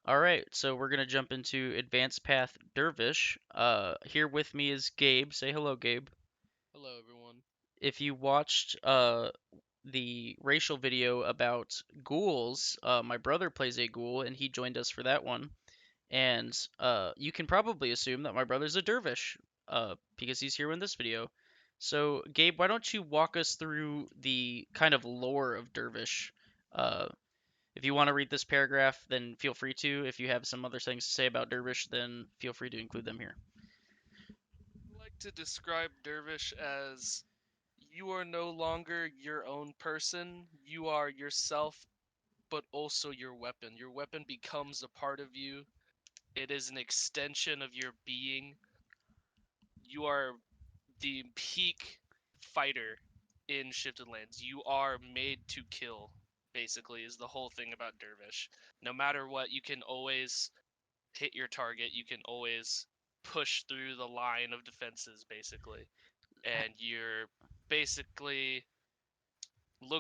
All right, so we're gonna jump into Advanced Path Dervish. Here with me is Gabe. Say hello, Gabe. Hello, everyone. If you watched the racial video about ghouls, my brother plays a ghoul, and he joined us for that one. And you can probably assume that my brother's a dervish, because he's here in this video. So, Gabe, why don't you walk us through the kind of lore of dervish? Uh, if you want to read this paragraph, then feel free to. If you have some other things to say about Dervish, then feel free to include them here. I like to describe Dervish as you are no longer your own person. You are yourself, but also your weapon. Your weapon becomes a part of you. It is an extension of your being. You are the peak fighter in Shiftedlands. You are made to kill, basically, is the whole thing about Dervish. No matter what, you can always hit your target. You can always push through the line of defenses, basically. And you're basically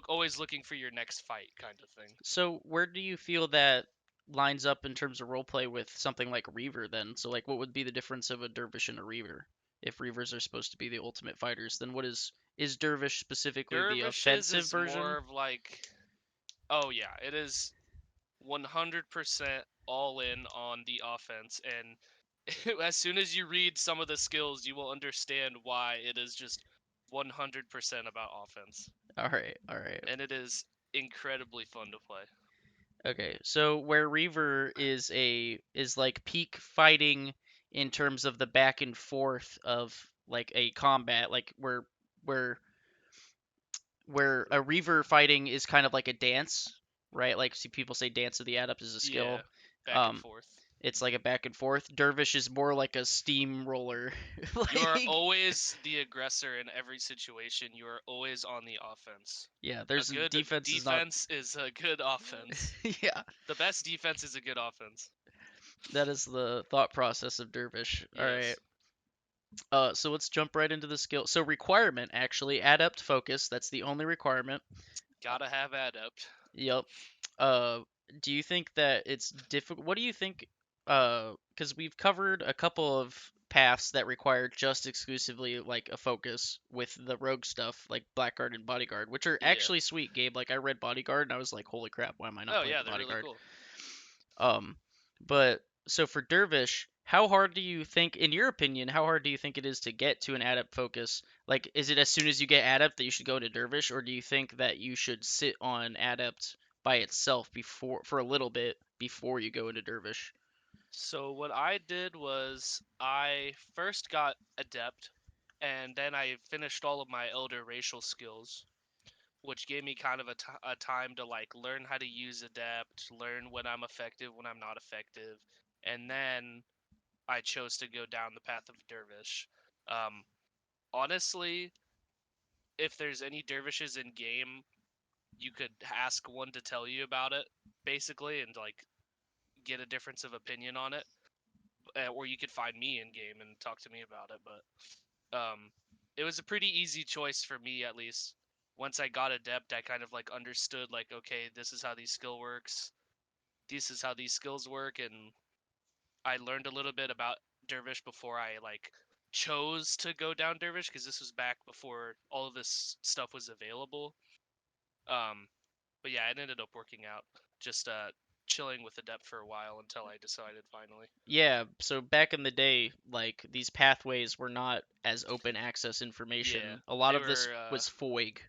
always looking for your next fight kind of thing. So, where do you feel that lines up in terms of roleplay with something like Reaver then? So, like, what would be the difference of a Dervish and a Reaver? If Reavers are supposed to be the ultimate fighters, then what is Dervish specifically the Dervishes offensive is more version? of like, oh yeah, it is 100% all in on the offense, and as soon as you read some of the skills you will understand why it is just 100% about offense, All right, all right. and it is incredibly fun to play. Okay, so where Reaver is like peak fighting in terms of the back and forth of like a combat, like where where a Reaver fighting is kind of like a dance, right? Like see people say Dance of the Adept is a Yeah, skill. back and Um, forth. it's like a back and forth. Dervish is more like a steamroller. You are Like always the aggressor in every situation. You are always on the offense. yeah, A there's good defense is not. defense is a good offense. Yeah, The best defense is a good offense. that is the thought process of Dervish. All right. Yes. So let's jump right into the skill. So requirement actually, adept focus. That's the only requirement. Uh, Gotta have adept. yep. Uh, do you think that it's difficult? What do you think? Because we've covered a couple of paths that require just exclusively like a focus with the rogue stuff, like Blackguard and Bodyguard, which are Yeah. actually sweet, Gabe. Like I read Bodyguard and I was like, holy crap, why am I not Oh playing yeah, the they're really Bodyguard? cool. Um, but so for Dervish, how hard do you think, in your opinion, how hard do you think it is to get to an adept focus? Like, is it as soon as you get adept that you should go to Dervish, or do you think that you should sit on adept by itself before for a little bit before you go into Dervish? So what I did was I first got adept, and then I finished all of my elder racial skills, which gave me kind of a time to like learn how to use adept, learn when I'm effective, when I'm not effective, and then I chose to go down the path of dervish. Um, Honestly, if there's any dervishes in game, you could ask one to tell you about it, basically, and like get a difference of opinion on it, or you could find me in game and talk to me about it. But it was a pretty easy choice for me, at least. Once I got adept, I kind of like understood like, okay, this is how these skill works. This is how these skills work, and I learned a little bit about dervish before I like chose to go down dervish, because this was back before all of this stuff was available. Um, but yeah, it ended up working out. Just chilling with adept for a while until I decided finally. Yeah, so back in the day, like these pathways were not as open access Yeah, information. A lot they of this were was FOIG.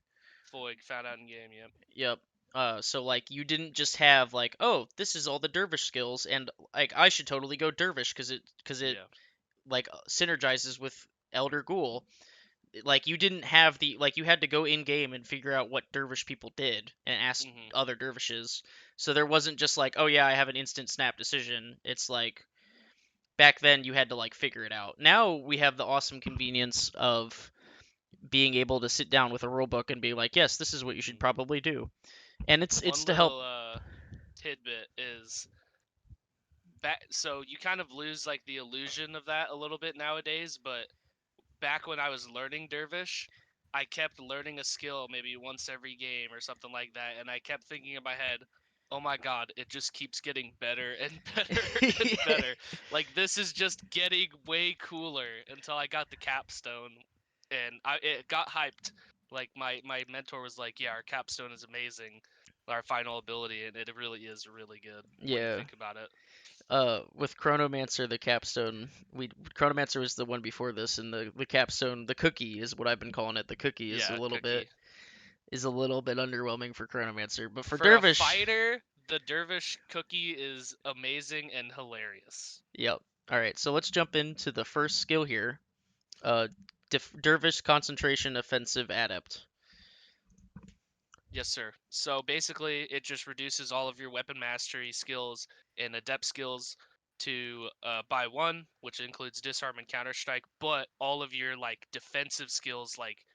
Foig found out in game. Yep. Yep. So like you didn't just have like, oh, this is all the dervish skills, and like I should totally go dervish because it Yeah. like synergizes with Elder Ghoul. Like you didn't have the like you had to go in game and figure out what dervish people did and ask Mhm. other dervishes. So there wasn't just like, oh yeah, I have an instant snap decision. It's like back then you had to like figure it out. Now we have the awesome convenience of being able to sit down with a rule book and be like, yes, this is what you should Mhm. probably do. And it's One to help. little tidbit is back. So you kind of lose like the illusion of that a little bit nowadays, but back when I was learning dervish, I kept learning a skill maybe once every game or something like that, and I kept thinking in my head, Oh my god, it just keeps getting better and better and better. Like this is just getting way cooler until I got the capstone and it got hyped. Like my mentor was like, "Yeah, our capstone is amazing. Our final ability and it really is really good when you Yeah. think about it." With Chronomancer, the capstone, we Chronomancer was the one before this, and the capstone, the cookie is what I've been calling it. The cookie Yeah, cookie. is a little bit underwhelming for Chronomancer, but for For a Dervish, fighter, the Dervish cookie is amazing and hilarious. yep. All right, so let's jump into the first skill here. Uh, Dervish Concentration Offensive Adept. Yes, sir. So basically, it just reduces all of your weapon mastery skills and adept skills to by one, which includes disarm and counter strike, but all of your like defensive skills like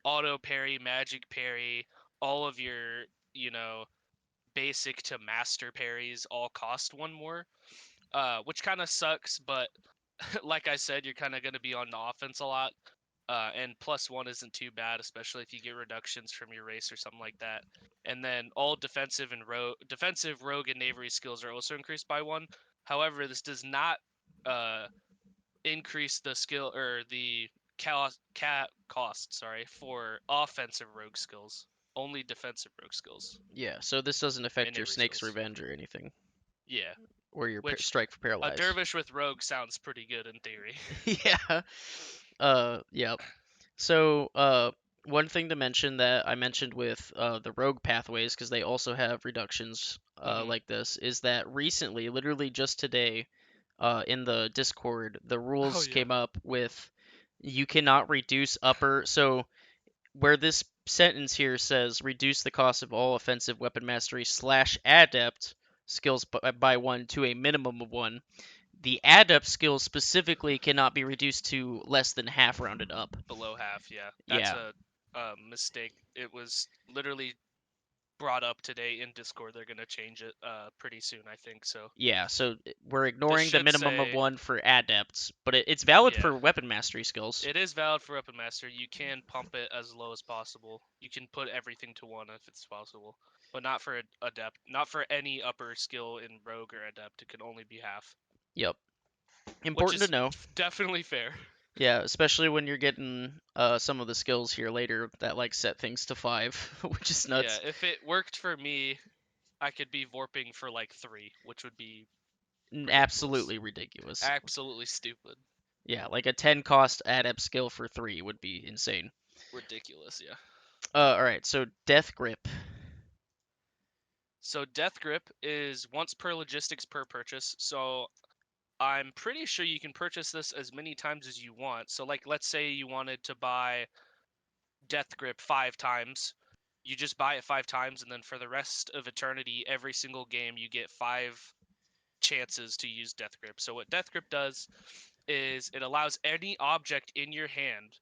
auto parry, magic parry, all of your, you know, basic to master parries all cost one more, which kind of sucks, but like I said, you're kind of going to be on the offense a lot. And +1 isn't too bad, especially if you get reductions from your race or something like that. And then all defensive, rogue, and knavery skills are also increased by 1. However, this does not uh, increase the skill or the cost, sorry, for offensive rogue skills. Only defensive rogue skills Yeah, so this doesn't and affect your knavery Snake's skills. Revenge or anything, Yeah, or your which Strike for a Paralyze. dervish with rogue sounds pretty good in theory. Yeah. Yeah. So, one thing to mention that I mentioned with the rogue pathways, because they also have reductions Hmm. like this, is that recently, literally just today, in the Discord, the Oh rules yeah. came up with you cannot reduce upper. So, where this sentence here says reduce the cost of all offensive weapon mastery slash adept skills by one to a minimum of one, the adept skills specifically cannot be reduced to less than half rounded up. Below half, yeah. That's Yeah. a mistake. It was literally brought up today in Discord. They're gonna change it pretty soon, I think. So Yeah, so we're this ignoring the should minimum of say, one for adepts, but it's valid yeah, for weapon mastery skills. it is valid for Weapon Master. You can pump it as low as possible. You can put everything to 1 if it's possible, but not for Adept. Not for any upper skill in Rogue or Adept. It can only be half, Yep. which Important to is know. definitely fair. Yeah, especially when you're getting some of the skills here later that like set things to five, which is Yeah, nuts. if it worked for me, I could be warping for like 3, which would be ridiculous. Absolutely ridiculous. Absolutely stupid. Yeah, like a 10 cost adept skill for 3 would be insane. Ridiculous, yeah. All right, so Death Grip. So Death Grip is once per logistics per purchase. So I'm pretty sure you can purchase this as many times as you want. So like let's say you wanted to buy Death Grip 5 times. You just buy it 5 times and then for the rest of eternity every single game you get 5 chances to use Death Grip. So what Death Grip does is it allows any object in your hand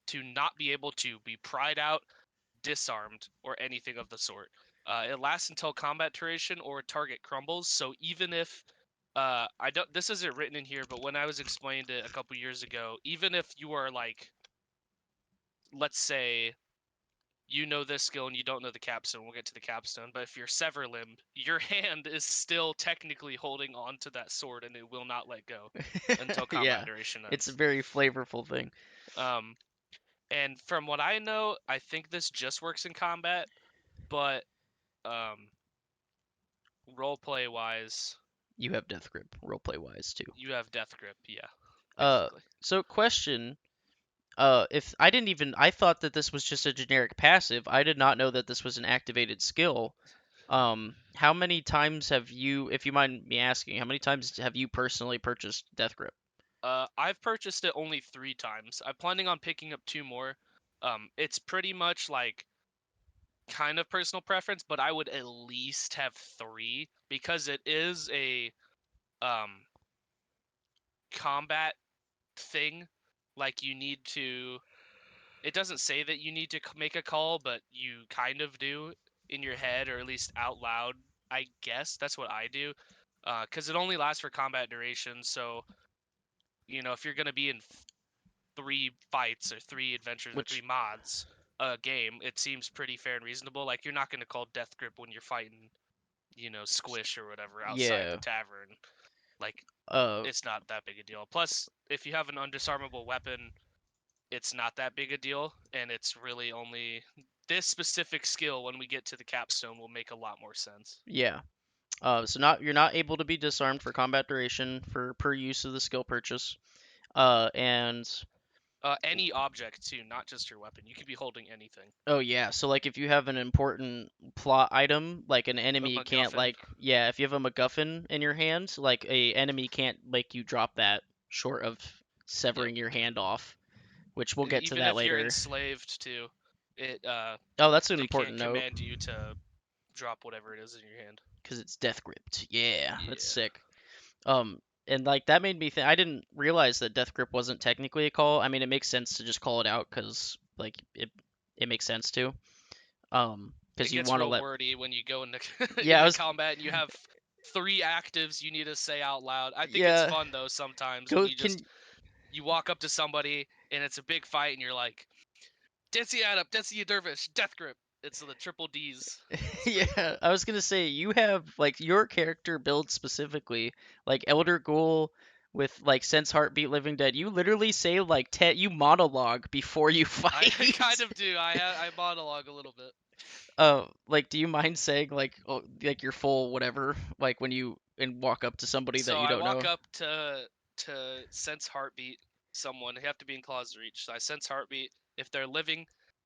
to not be able to be pried out, disarmed, or anything of the sort. It lasts until combat duration or target crumbles. So even if I don't, this isn't written in here, but when I was explained it a couple years ago, even if you are like, let's say you know this skill and you don't know the capstone, we'll get to the capstone. But if you're sever limbed, your hand is still technically holding on to that sword and it will not let go until combat Yeah, duration it's a ends. very flavorful thing. Um, and from what I know, I think this just works in combat, but um, roleplay wise, You have Death Grip, roleplay wise too. you have death grip. Yeah, Uh, basically. so question, if I didn't even, I thought that this was just a generic passive. I did not know that this was an activated skill. How many times have you, if you mind me asking, how many times have you personally purchased Death Grip? I've purchased it only 3 times. I'm planning on picking up 2 more. It's pretty much like kind of personal preference, but I would at least have 3 because it is a um combat thing. Like you need to. It doesn't say that you need to make a call, but you kind of do in your head or at least out loud. I guess that's what I do. Because it only lasts for combat duration, so if you're gonna be in 3 fights or 3 adventures or three Which, mods a game, it seems pretty fair and reasonable. Like you're not gonna call death grip when you're fighting. squish or whatever outside the Yeah. tavern. Like, Uh, it's not that big a deal. Plus, if you have an undisarmable weapon, it's not that big a deal, and it's really only this specific skill when we get to the capstone will make a lot more sense. yeah. So not you're not able to be disarmed for combat duration for per use of the skill purchase. And Any object too, not just your weapon. You could be holding anything. oh yeah, so like if you have an important plot item, like an A enemy can't MacGuffin. like yeah, if you have a MacGuffin in your hand, like a enemy can't make you drop that short of Yep. severing your hand off, which we'll get to Even that if you're later. enslaved too, it Oh, that's an they can't important note command you to drop whatever it is in your hand. because it's death gripped. Yeah, that's Yeah. sick. And like that made me think. I didn't realize that death grip wasn't technically a call. I mean, it makes sense to just call it out because like it makes sense to. Because It you gets want to real let. wordy when you go into Yeah, I into was. combat and you have three actives you need to say out loud. I think it's Yeah, fun though sometimes when go you just can. you walk up to somebody and it's a big fight and you're like, Desi Adept, Desi Dervish, Death Grip. It's the triple D's. It's pretty fun. Yeah, I was gonna say you have like your character build specifically, like Elder Ghoul with like Sense Heartbeat Living Dead. You literally say like you monologue before you I kind fight. of do. I monologue a little bit. Like, do you mind saying like your full whatever, like when you and walk up to somebody that So you I don't walk know? up to sense heartbeat someone. They have to be in claws reach. So I sense heartbeat. If they're living,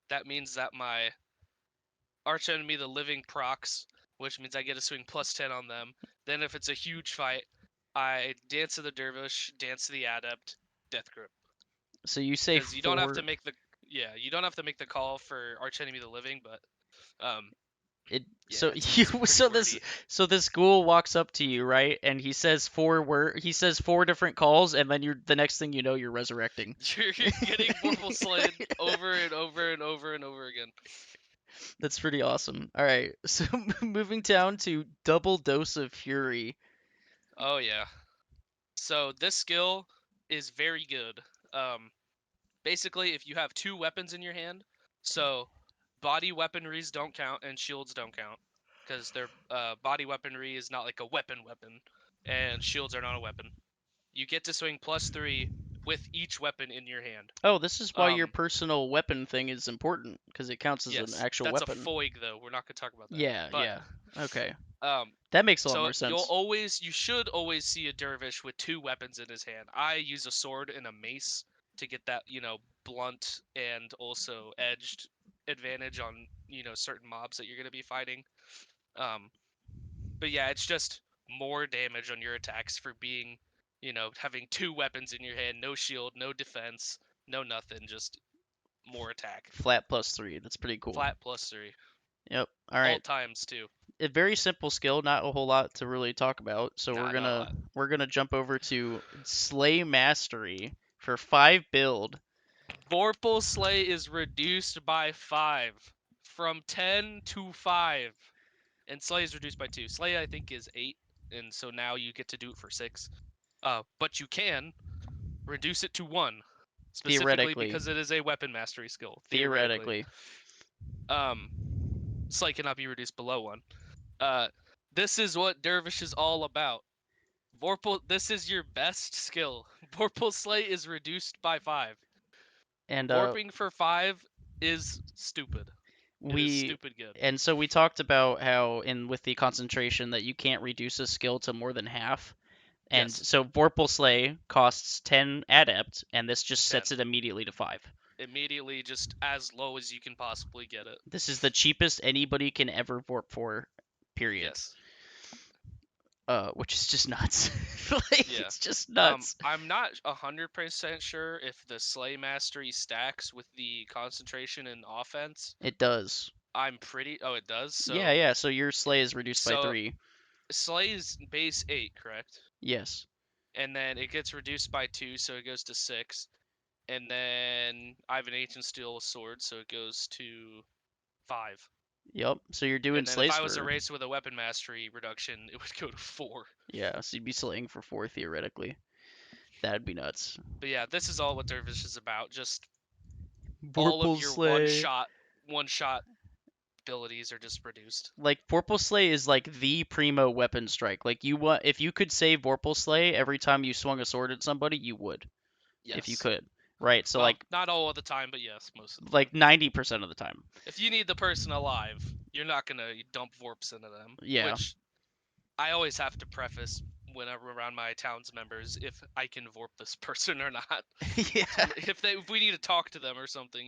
that means that my arch enemy, the living, procs, which means I get a swing +10 on them. Then if it's a huge fight, I dance to the dervish, dance to the adept, death grip. So you say Because you don't have to four. make the you don't have to make the call for arch enemy the living, but It yeah, so it's pretty wordy. so this ghoul walks up to you, right? And he says he says four different calls, and then you're the next thing you know you're resurrecting. You're getting Vorpal Slayed over and over and over and over again. That's pretty awesome. All right, so moving down to double dose of fury. Oh yeah. So this skill is very good. Um, Basically, if you have two weapons in your hand, so body weaponries don't count and shields don't count because their body weaponry is not like a weapon, and shields are not a weapon. You get to swing +3 with each weapon in your hand. Oh, this is why your Um, personal weapon thing is important because it counts as an yes, actual that's a weapon. foig though. We're not gonna talk about that. Yeah, But yeah. Okay. um, That makes a lot so more sense. you should always see a dervish with two weapons in his hand. I use a sword and a mace to get that, blunt and also edged advantage on, certain mobs that you're going to be fighting. Um, but yeah, it's just more damage on your attacks for being, having two weapons in your hand, no shield, no defense, no nothing, just more attack. Flat +3. That's pretty cool. Flat +3. Yep. All All right. times too. A very simple skill, not a whole lot to really talk about. So Nah, not a lot. we're gonna jump over to Slay Mastery for 5 build. Vorpal Slay is reduced by 5 from 10 to 5, and Slay is reduced by 2. Slay I think is 8, and so now you get to do it for 6. But you can reduce it to 1, specifically Theoretically, because it is a weapon mastery skill. Theoretically, theoretically, um, Slay cannot be reduced below 1. Uh, this is what Dervish is all about. Vorpal, this is your best skill. Vorpal Slay is reduced by 5. and Warping for 5 is stupid. It is we stupid good. and so we talked about how in with the concentration that you can't reduce a skill to more than half. And Yes, so Vorpal Slay costs 10 adept, and this just 10. sets it immediately to 5. Immediately, just as low as you can possibly get it. This is the cheapest anybody can ever Vorp for, period. Yes. Which is just nuts. Like, Yeah. it's just nuts. I'm not 100% sure if the Slay Mastery stacks with the concentration and offense. It does. I'm pretty. Oh, it does. Yeah, yeah. So your Slay is reduced by So 3. Slay's base 8, correct? Yes. And then it gets reduced by 2, so it goes to 6. And then I have an Ancient Steel sword, so it goes to 5. Yep. So you're doing And then if Slays I was a for. race with a weapon mastery reduction, it would go to 4. Yeah, so you'd be slaying for 4 theoretically. That'd be nuts. But yeah, this is all what Dervish is about. Just all of Vorpal your Slay. one shot abilities are just reduced. Like Vorpal Slay is like the primo weapon strike. Like you want if you could save Vorpal Slay every time you swung a sword at somebody, you would if you Yes. could. Right? So Well, not all of the time, but yes, most of the time. like 90% of the time. If you need the person alive, you're not gonna dump Vorps into them, Yeah. which I always have to preface whenever around my town's members if I can Vorp this person or not. Yeah. If we need to talk to them or something,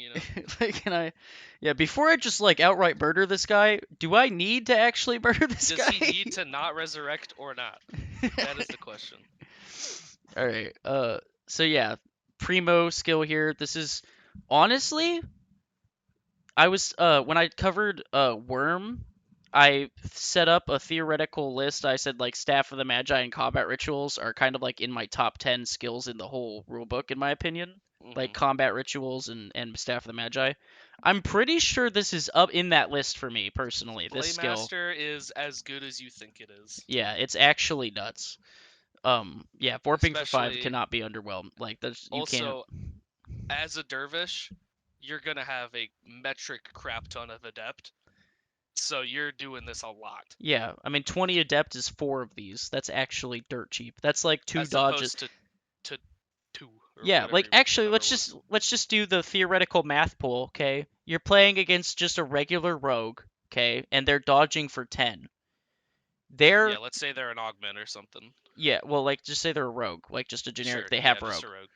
Like, can I? Yeah. Before I just like outright murder this guy, do I need to actually murder this Does guy? he need to not resurrect or not? That is the question. All right. So yeah, primo skill here. This is honestly, I was when I covered worm, I set up a theoretical list. I said like Staff of the Magi and combat rituals are kind of like in my top 10 skills in the whole rulebook in my opinion. Like Hmm. combat rituals and Staff of the Magi. I'm pretty sure this is up in that list for me personally. This skill. Playmaster is as good as you think it is. Yeah, it's actually nuts. Yeah, warping for 5 Especially cannot be underwhelmed. Like there's you can't. also as a dervish, you're gonna have a metric crap ton of adept. So you're doing this a lot. Yeah, I mean 20 adept is 4 of these. That's actually dirt cheap. That's like 2 As dodges. opposed to two or Yeah, whatever like the actually number was. let's just do the theoretical math pool, okay? You're playing against just a regular rogue, okay? And they're dodging for 10. Yeah, They're let's say they're an augment or something. yeah, well like just say they're a rogue, like just a generic Sure, they yeah, have just a rogue. rogue.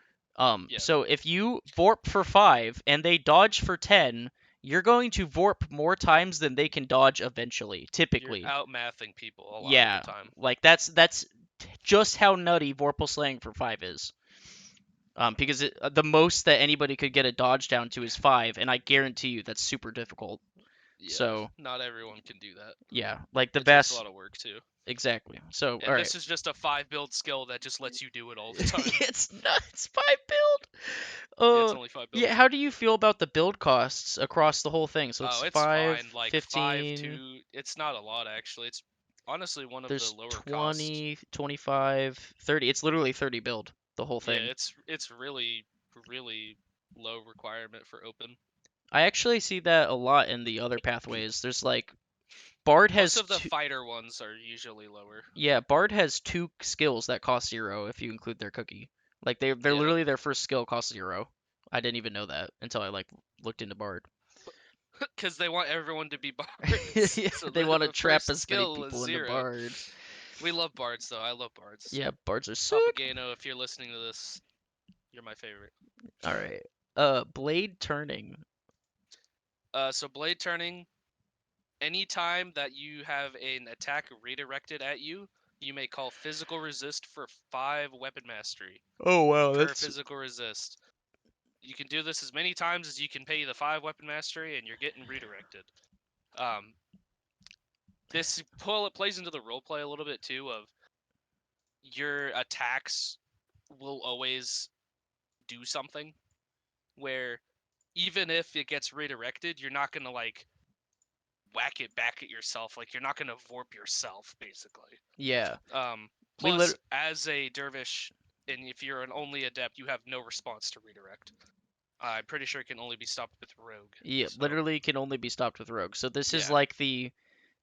Yeah, So if you Vorp for 5 and they dodge for 10, you're going to Vorp more times than they can dodge eventually, you're typically. outmathing people a lot of the Yeah, time. like that's just how nutty Vorpal slaying for 5 is. Because the most that anybody could get a dodge down to is 5, and I guarantee you that's super difficult. Yeah, So not everyone can do that. yeah, like the It takes a best lot of work too. exactly. So all And right, this is just a 5 build skill that just lets you do it all the time. it's nuts 5 build. Yeah, it's only 5 Yeah, build how too. do you feel about the build costs across the whole thing? So Oh, it's it's 5, fine. Like 5 15. to it's not a lot actually. It's honestly one of the There's lower cost. 20, 25, 30. It's literally 30 build the whole Yeah, thing. it's really low requirement for open. I actually see that a lot in the other pathways. There's like Bard Most has of the two, fighter ones are usually lower. yeah, Bard has 2 skills that cost 0 if you include their cookie. Like they're Yeah, literally their first skill costs 0. I didn't even know that until I like looked into Bard. because they want everyone to be bards. Yeah, So they want to the trap first as many skill was people into 0. Bard. We love bards though. I love bards. Yeah, Bards are sick. Papageno, if you're listening to this, you're my favorite. All right. Blade turning. So blade turning. Anytime that you have an attack redirected at you, you may call physical resist for 5 weapon mastery Oh wow, per that's physical resist. You can do this as many times as you can pay the 5 weapon mastery, and you're getting redirected. Um, this plays into the roleplay a little bit too. Of your attacks will always do something where even if it gets redirected, you're not gonna like whack it back at yourself. Like you're not gonna vorp yourself, basically. yeah. We Plus, lit as a dervish, and if you're an only adept, you have no response to redirect. I'm pretty sure it can only be stopped with rogue. Yeah, So literally can only be stopped with rogue. So this is yeah, like the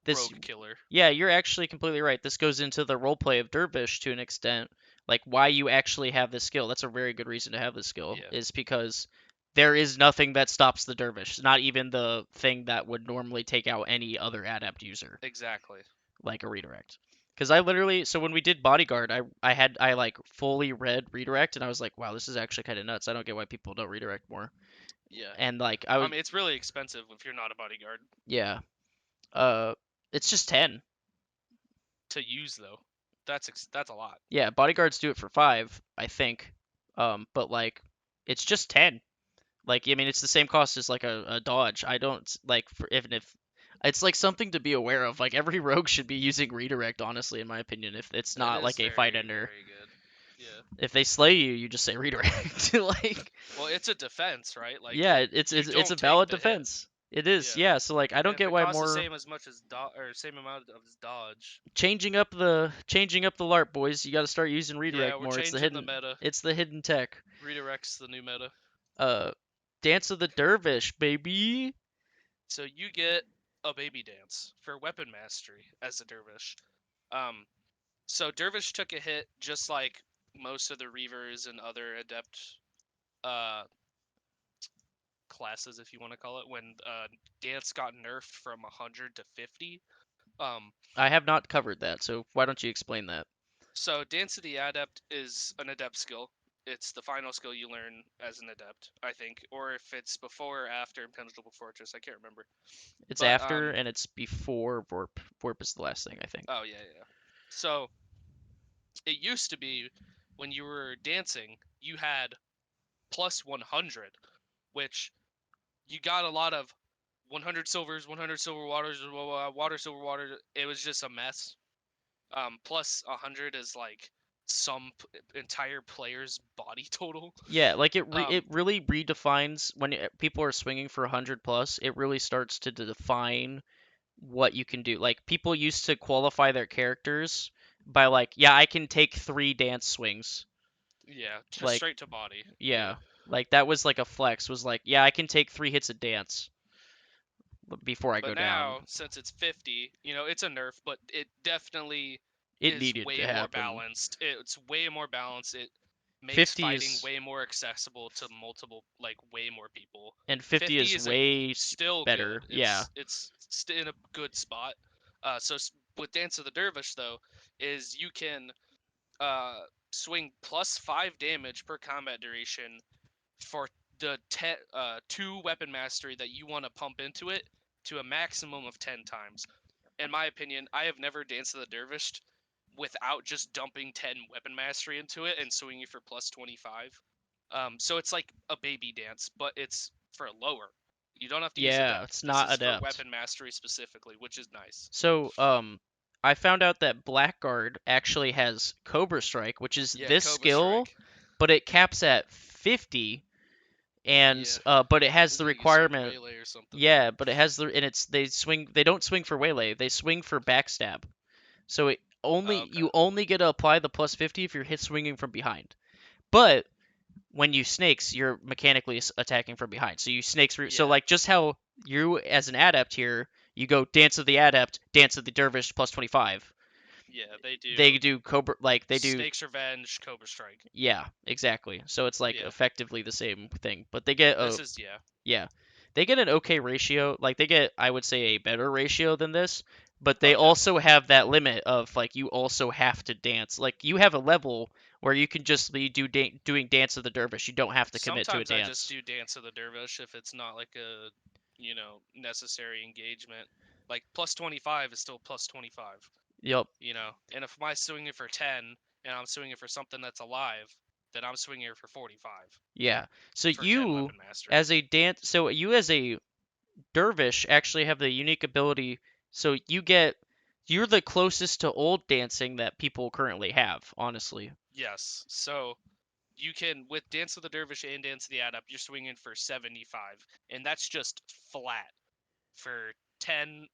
this rogue killer. yeah, you're actually completely right. This goes into the roleplay of Dervish to an extent. Like why you actually have this skill. That's a very good reason to have this skill Yeah, is because there is nothing that stops the Dervish. Not even the thing that would normally take out any other adept user, exactly. like a redirect. Because I literally, so when we did bodyguard, I like fully read redirect, and I was like, wow, this is actually kind of nuts. I don't get why people don't redirect more. Yeah. And like I I was, mean, it's really expensive if you're not a bodyguard yeah, uh, it's just 10. to use though. That's a lot. Yeah, bodyguards do it for 5, I think. But like, it's just 10. Like, I mean, it's the same cost as like a dodge. I don't like for even if it's like something to be aware of. Like every rogue should be using redirect, honestly, in my opinion. If it's It not is like a fight very ender, very good. Yeah. if they slay you, you just say redirect. Like, Well, it's a defense, right? Like yeah, it's you it's it's don't a take valid the hit. defense. It is, Yeah. yeah. So like, I And don't if get it why costs the more same as much as or same amount of dodge, changing up the LARP, boys. You got to start using yeah, redirect we're more. It's the changing the hidden, meta. it's the hidden tech. Redirects the new meta. Uh, Dance of the Dervish, baby. So you get a baby dance for weapon mastery as a dervish. Um, so dervish took a hit just like most of the reavers and other adept uh, classes, if you want to call it, when dance got nerfed from 100 to 50. Um, I have not covered that, so why don't you explain that? so dance of the adept is an adept skill. It's the final skill you learn as an adept, I think, or if it's before or after Impenetrable Fortress, I can't remember. It's But after and it's before Vorp. Vorp is the last thing, I think. oh yeah, yeah. So it used to be when you were dancing, you had plus 100, which you got a lot of 100 silvers, 100 silver waters, water, silver water. It was just a mess. Plus 100 is like some entire player's body total. Yeah, like Um, it really redefines when people are swinging for 100 plus, it really starts to define what you can do. Like people used to qualify their characters by like, yeah, I can take 3 dance swings. yeah, just Like, straight to body. Yeah. yeah. Like that was like a flex was like, yeah, I can take 3 hits of dance before I But go down. now, since it's 50, it's a nerf, but it definitely It is needed way to more happen. balanced. It's way more balanced. It makes 50 fighting is way more accessible to multiple, like way more people. 50 50 is is a way still better. good. Yeah. It's in a good spot. So with Dance of the Dervish though, is you can uh swing plus 5 damage per combat duration for the 2 weapon mastery that you want to pump into it to a maximum of 10 times. In my opinion, I have never danced to the dervish without just dumping 10 weapon mastery into it and swinging for plus 25. So it's like a baby dance, but it's for lower. You don't have to use Yeah, adept. it's This not is for adept. weapon mastery specifically, which is nice. So, I found out that Blackguard actually has Cobra Strike, which is Yeah, this Cobra skill, Strike. but it caps at 50, and Yeah, but it has you the gotta use some requirement. waylay or something. Yeah, but it has the and it's they swing. They don't swing for waylay. They swing for backstab. So Oh, you okay. only get to apply the plus 50 if you're hit swinging from behind. But when you snakes, you're mechanically attacking from behind. So you snakes through. So Yeah, like just how you as an adept here, you go dance of the adept, dance of the dervish plus 25. yeah, they They do do cobra like they do. Snake's Revenge, Cobra Strike. Yeah, exactly. So it's like Yeah, effectively the same thing, but they get this a is yeah, yeah, they get an okay ratio. Like they get I would say a better ratio than this, but they oh also definitely. have that limit of like you also have to dance. Like you have a level where you can just be doing dance of the dervish. You don't have to commit to a Sometimes I just dance. do Dance of the Dervish if it's not like a necessary engagement. Like plus 25 is still plus 25, Yep. And if my swinging for 10 and I'm swinging for something that's alive, then I'm swinging for 45 Yeah. So for 10 you weapon mastery. as a dance so you as a dervish actually have the unique ability so you're the closest to old dancing that people currently have, honestly. Yes. So you can with Dance of the Dervish and Dance of the Adept, you're swinging for 75, and that's just flat for 10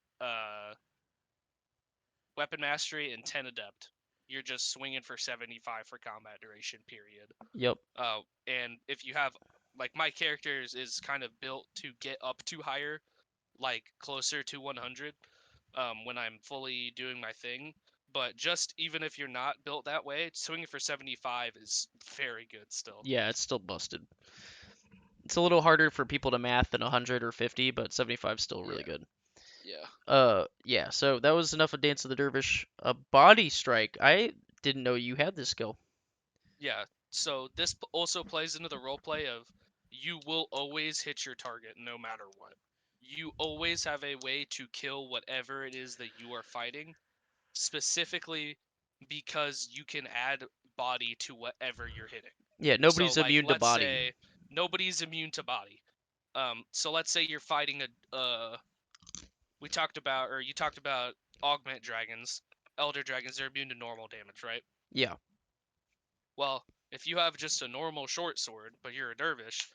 weapon mastery and 10 adept. You're just swinging for 75 for combat duration, period. Yep. And if you have, like, my character is kind of built to get up to higher, like closer to 100 when I'm fully doing my thing. But just even if you're not built that way, swinging for 75 is very good still. Yeah, it's still busted. It's a little harder for people to math than 100 or 50, but 75 is still really Yeah, good. yeah. Yeah, so that was enough of Dance of the Dervish. Body Strike. I didn't know you had this skill. Yeah. So this also plays into the role play of you will always hit your target no matter what. You always have a way to kill whatever it is that you are fighting, specifically because you can add body to whatever you're hitting. Yeah, So nobody's like immune to let's body. say nobody's immune to body. So let's say you're fighting a we talked about or you talked about augment dragons, elder dragons, they're immune to normal damage, right? Yeah, Well, if you have just a normal short sword, but you're a dervish,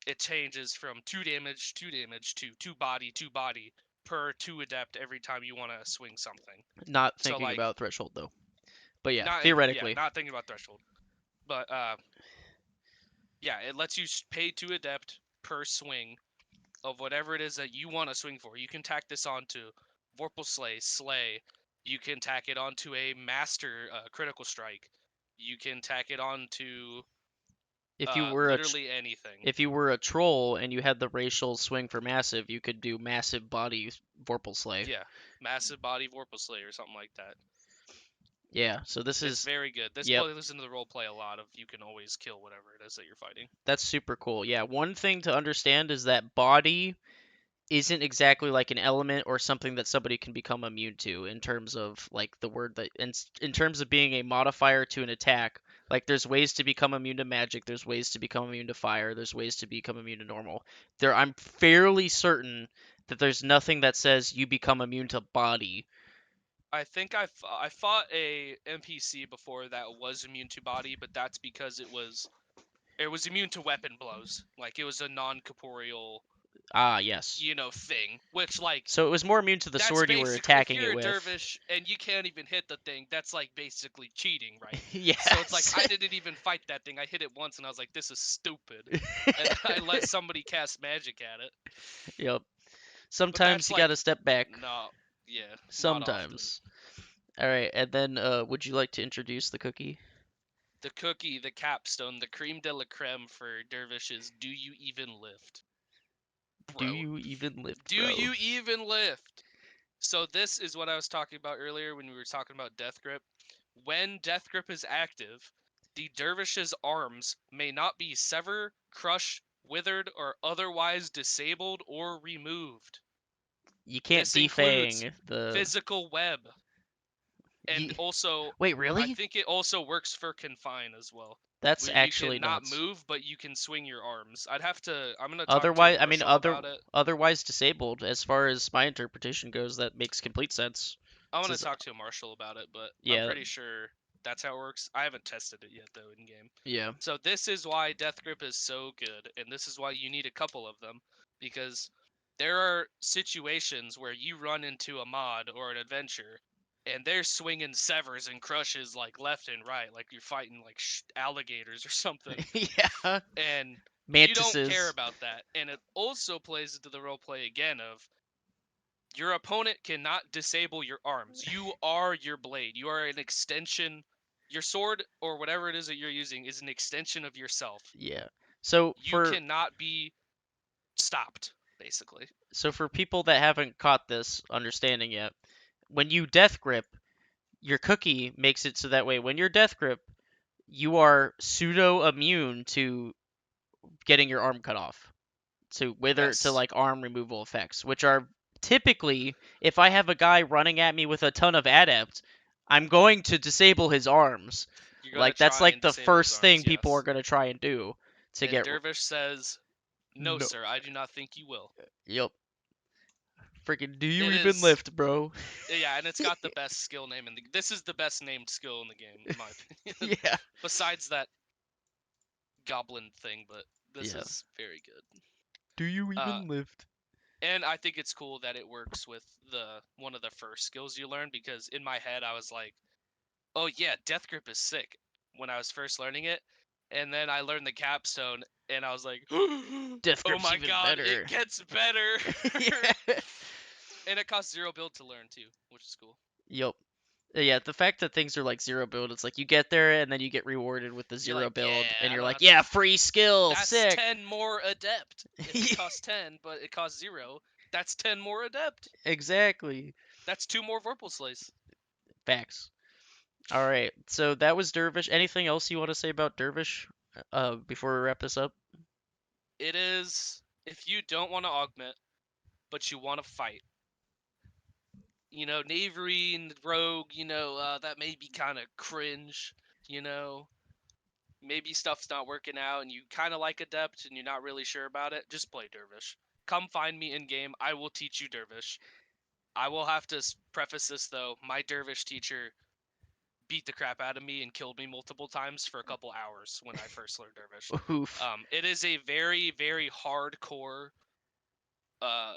it changes from 2 damage to 2 body per 2 adept every time you want to swing something. not So thinking like about threshold though. But yeah, not yeah, theoretically. not thinking about threshold. But yeah, it lets you pay 2 adept per swing of whatever it is that you want to swing for. You can tack this onto Vorpal Slay. You can tack it onto a Master Critical Strike. You can tack it onto If you were a literally anything. if you were a troll and you had the racial swing for massive, you could do massive body Vorpal Slay. Yeah, Massive Body Vorpal Slay or something like that. Yeah, so this It's is very good. This yep, plays into the role play a lot of you can always kill whatever it is that you're fighting. that's super cool. Yeah, one thing to understand is that body isn't exactly like an element or something that somebody can become immune to in terms of like the word that in terms of being a modifier to an attack. Like there's ways to become immune to magic, there's ways to become immune to fire, there's ways to become immune to normal. There I'm fairly certain that there's nothing that says you become immune to body. I think I fought a NPC before that was immune to body, but that's because it was immune to weapon blows. Like it was a non-corporeal, Ah, yes. thing. Which like So it was more immune to the that's sword you were basic. If attacking you're it a with. dervish and you can't even hit the thing, that's like basically cheating, right? So it's like Yes. I didn't even fight that thing. I hit it once and I was like, this is stupid, and I let somebody cast magic at it. Yep. But Sometimes that's you gotta like step back. no, yeah, not often. Sometimes. All right, and then would you like to introduce the cookie? The cookie, the capstone, the creme de la creme for dervishes. Do you even lift, Do bro? you even lift, Do bro? you even lift? So this is what I was talking about earlier when we were talking about death grip. When death grip is active, the dervish's arms may not be severed, crushed, withered, or otherwise disabled or removed. You can't This includes defang the. physical web, and You... also Wait, I really? think it also works for confine as well, That's where you actually can not nuts. move but you can swing your arms. I'm gonna talk to a Otherwise, I mean, marshal about it. otherwise disabled. As far as my interpretation goes, that makes complete sense. I'm This gonna is, talk to a marshal about it, but I'm yeah, pretty sure that's how it works. I haven't tested it yet though in game. yeah, So this is why death grip is so good, and this is why you need a couple of them, because there are situations where you run into a mod or an adventure and they're swinging severs and crushes like left and right, like you're fighting like alligators or something, yeah. and you don't care Mantises. about that. And it also plays into the role play again of your opponent cannot disable your arms. You are your blade. You are an extension. Your sword or whatever it is that you're using is an extension of yourself. Yeah. So You for cannot be stopped, basically. so for people that haven't caught this understanding yet, when you death grip, your cookie makes it so that way when you're death grip, you are pseudo immune to getting your arm cut off. To wither to Yes, like arm removal effects, which are typically if I have a guy running at me with a ton of adept, I'm going to disable his arms. you're gonna Like that's try like and the disable his first thing arms. people are Yes, gonna try and do to and get. Dervish says, "No, No. sir, I do not think you will." Yep. Freaking. Do you It even is, lift, bro? yeah, and it's got the best skill name in the. This is the best named skill in the game, in my opinion. Yeah. Besides that goblin thing, but this Yeah. is very good. Do you Uh, even lift? And I think it's cool that it works with the one of the first skills you learn, because in my head I was like, "Oh yeah, Death Grip is sick" when I was first learning it. And then I learned the capstone and I was like, Death "Oh grip's my even god, it better. gets better." Yeah. And it costs 0 build to learn too, which is cool. Yep. Yeah, the fact that things are like zero build, it's like you get there and then you get rewarded with the You're zero like, build, and "Yeah, I you're don't like, have to yeah, free skill, That's sick. 10 more adept. If it costs 10 but it costs 0, that's 10 more adept. Exactly. That's 2 more Vorpal Slays. Facts. All right, so that was Dervish. Anything else you want to say about Dervish before we wrap this up? It is, if you don't want to augment but you want to fight. Knavery and rogue, that may be kind of cringe, you know. Maybe stuff's not working out and you kind of like Adept and you're not really sure about it. Just play Dervish. Come find me in game. I will teach you Dervish. I will have to preface this though. My Dervish teacher beat the crap out of me and killed me multiple times for a couple hours when I first learned Dervish. Oof. It is a very, very hardcore uh,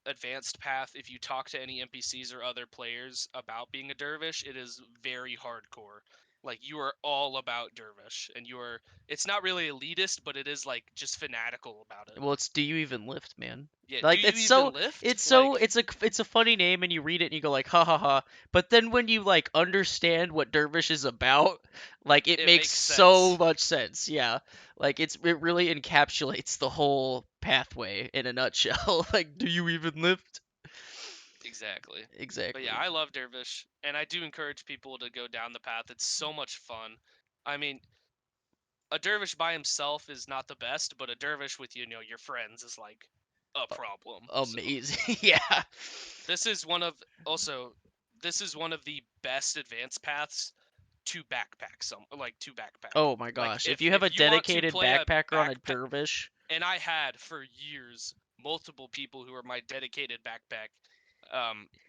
advanced path, if you talk to any NPCs or other players about being a dervish, it is very hardcore. Like you are all about dervish, and you are. It's not really elitist, but it is like just fanatical about it. Well, it's Do You Even Lift, man. Yeah. Do Like you even lift? Like it's a funny name and you read it and you go like ha ha ha. But then when you like understand what Dervish is about, like it it makes makes so sense. much sense. Yeah. Like it really encapsulates the whole pathway in a nutshell. Like, do you even lift? Exactly. But yeah, Exactly. I love dervish, and I do encourage people to go down the path. It's so much fun. I mean, a dervish by himself is not the best, but a dervish with your friends is like a problem. So Amazing. Yeah. this is one of also this is one of the best advanced paths to backpack to backpack. Oh my Like gosh. If if you have a if you want to dedicated play a backpacker on a backpack, Dervish, and I had for years multiple people who were my dedicated backpack.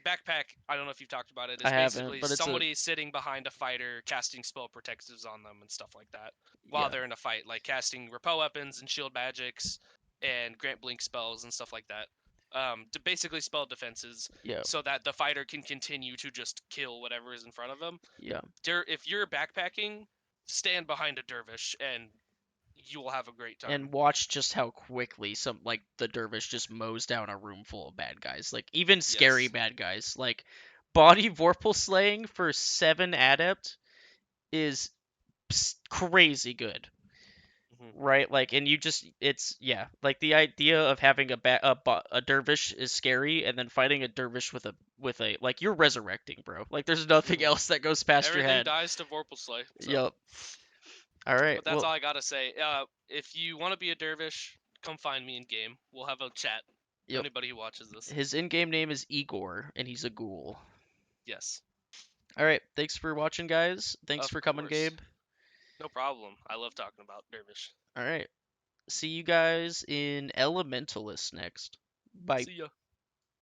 Backpack, I don't know if you've talked about it, I is haven't, basically but it's a somebody sitting behind a fighter casting spell protectives on them and stuff like that while yeah. they're in a fight, like casting repel weapons and shield magics and grant blink spells and stuff like that. To basically spell defenses Yeah. so that the fighter can continue to just kill whatever is in front of them. Yeah. If you're backpacking, stand behind a dervish and you will have a great time. And watch just how quickly some like the dervish just mows down a room full of bad guys, like even scary Yes. bad guys. Like body vorpal slaying for 7 adept is crazy good, Mhm. right? Like, and you just it's yeah, like the idea of having a dervish is scary, and then fighting a dervish with a like you're resurrecting, bro. Like there's nothing Mhm. else that goes past your Everything head. dies to Vorpal. So, Yep. All right. but that's Well, all I gotta say. If you want to be a dervish, come find me in game. We'll have a chat. yep. Anybody who watches this, His in-game name is Egor, and he's a ghoul. yes, All right. Thanks for watching, guys. Thanks of for coming, course, Gabe. no problem. I love talking about dervish. All right. See you guys in Elementalist next. Bye. See ya.